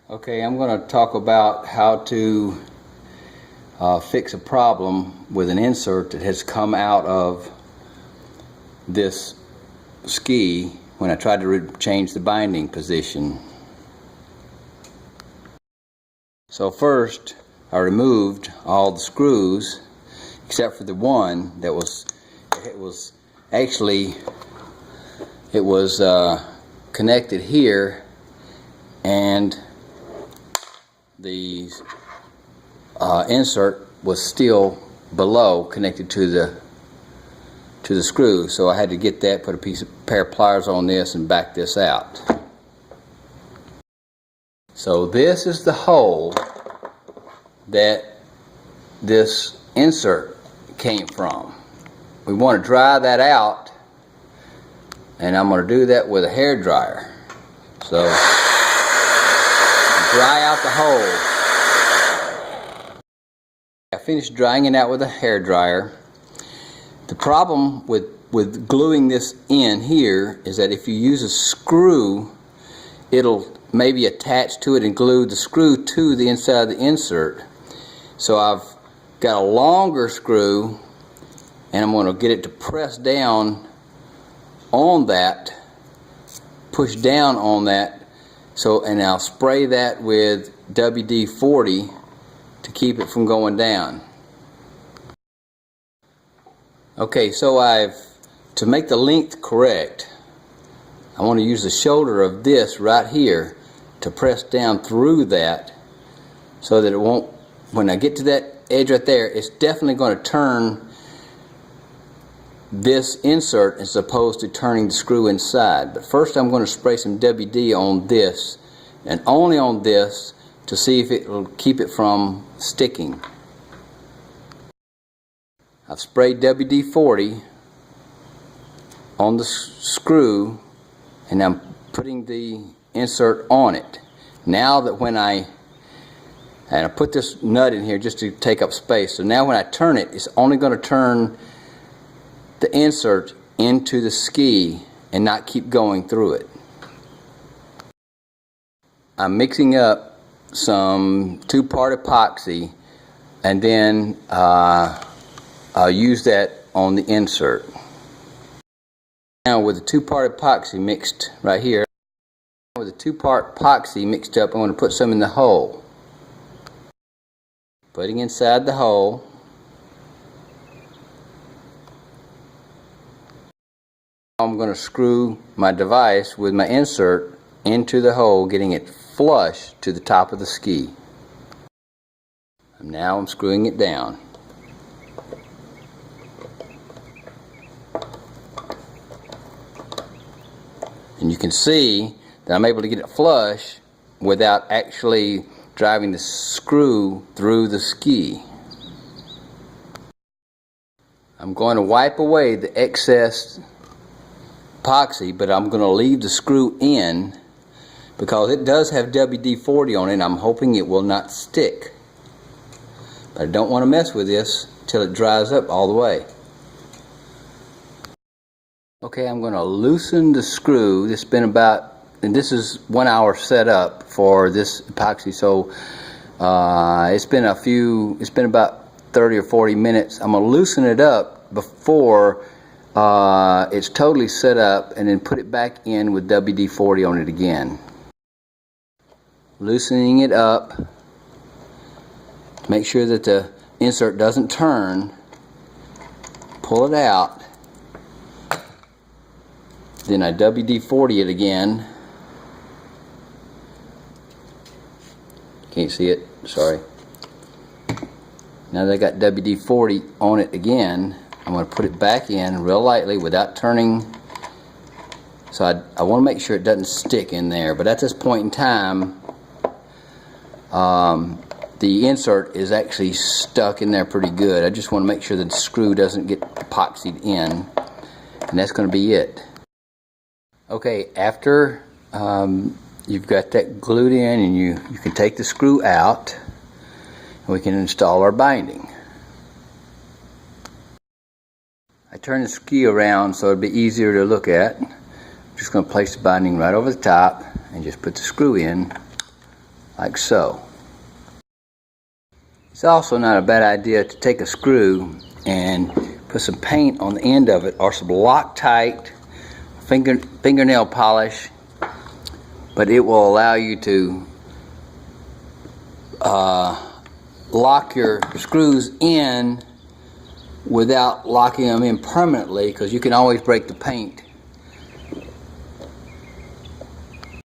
Okay, I'm going to talk about how to fix a problem with an insert that has come out of this ski when I tried to change the binding position. So first I removed all the screws except for the one that was connected here, and the insert was still below, connected to the screw. So I had to get that, put a pair of pliers on this and back this out. So this is the hole that this insert came from. We want to dry that out, and I'm going to do that with a hair dryer. So dry out the hole. I finished drying it out with a hair dryer. The problem with gluing this in here is that if you use a screw, it'll maybe attach to it and glue the screw to the inside of the insert. So I've got a longer screw, and I'm going to get it to press down on that, push down on that. So, and I'll spray that with WD-40 to keep it from going down. Okay, so to make the length correct, I want to use the shoulder of this right here to press down through that, so that it won't, when I get to that edge right there, it's definitely going to turn this insert as opposed to turning the screw inside. But first I'm going to spray some WD on this, and only on this, to see if it will keep it from sticking. I've sprayed WD-40 on the screw, and I'm putting the insert on it. Now that when I put this nut in here just to take up space, so now when I turn it, it's only going to turn the insert into the ski and not keep going through it. I'm mixing up some 2-part epoxy, and then I'll use that on the insert. Now with the 2-part epoxy mixed right here, with the 2-part epoxy mixed up, I'm going to put some in the hole. Putting inside the hole. I'm going to screw my device with my insert into the hole, getting it flush to the top of the ski. And now I'm screwing it down. And you can see that I'm able to get it flush without actually driving the screw through the ski. I'm going to wipe away the excess epoxy, but I'm going to leave the screw in because it does have WD-40 on it, and I'm hoping it will not stick. But I don't want to mess with this till it dries up all the way. Okay, I'm going to loosen the screw. This has been about, and this is 1 hour set up for this epoxy, so it's been about 30 or 40 minutes. I'm going to loosen it up before it's totally set up, and then put it back in with WD-40 on it again. Loosening it up, make sure that the insert doesn't turn, pull it out, then I WD-40 it again. Can't see it, sorry. Now that I got WD-40 on it again, I'm going to put it back in real lightly without turning. So I want to make sure it doesn't stick in there. But at this point in time, the insert is actually stuck in there pretty good. I just want to make sure that the screw doesn't get epoxied in. And that's going to be it. Okay, after you've got that glued in, and you can take the screw out, and we can install our binding. I turn the ski around so it'd be easier to look at. I'm just going to place the binding right over the top and just put the screw in. like so. It's also not a bad idea to take a screw and put some paint on the end of it, or some Loctite fingernail polish, but it will allow you to lock your screws in without locking them in permanently, because you can always break the paint